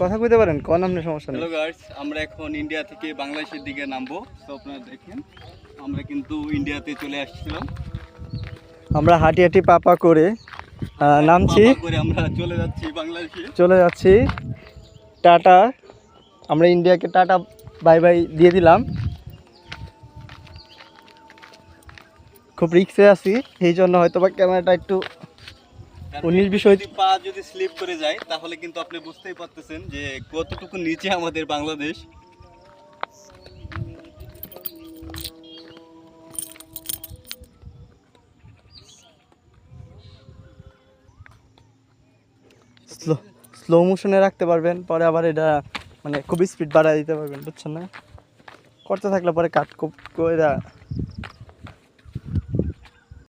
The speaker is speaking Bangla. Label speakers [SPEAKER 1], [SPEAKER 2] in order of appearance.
[SPEAKER 1] কথা কইতে পারেন, কোন আপনার সমস্যা নেই।
[SPEAKER 2] হ্যালো গাইস, আমরা এখন ইন্ডিয়া থেকে বাংলাদেশের দিকে নামবো। তো আপনারা দেখেন আমরা কিন্তু ইন্ডিয়াতে চলে আসছিলাম।
[SPEAKER 1] আমরা হাঁটি হাঁটি পাপা করে নামছি,
[SPEAKER 2] পাপা করে আমরা চলে যাচ্ছি বাংলাদেশে।
[SPEAKER 1] চলে যাচ্ছি। টাটা, আমরা ইন্ডিয়াকে টাটা বাই বাই দিয়ে দিলাম। খুব রিক্সে আছি, এই জন্য হয়তো বা ক্যামেরাটা একটু উনিশ বিষয়।
[SPEAKER 2] যদি পা যদি স্লিপ করে যায় তাহলে কিন্তু আপনি বুঝতেই পারতেছেন যে কতটুকু নিচে আমাদের বাংলাদেশ।
[SPEAKER 1] স্লো মোশনে রাখতে পারবেন, পরে আবার এটা মানে খুবই স্পিড বাড়ায় দিতে পারবেন, বুঝছেন না? করতে থাকলে পরে কাট করে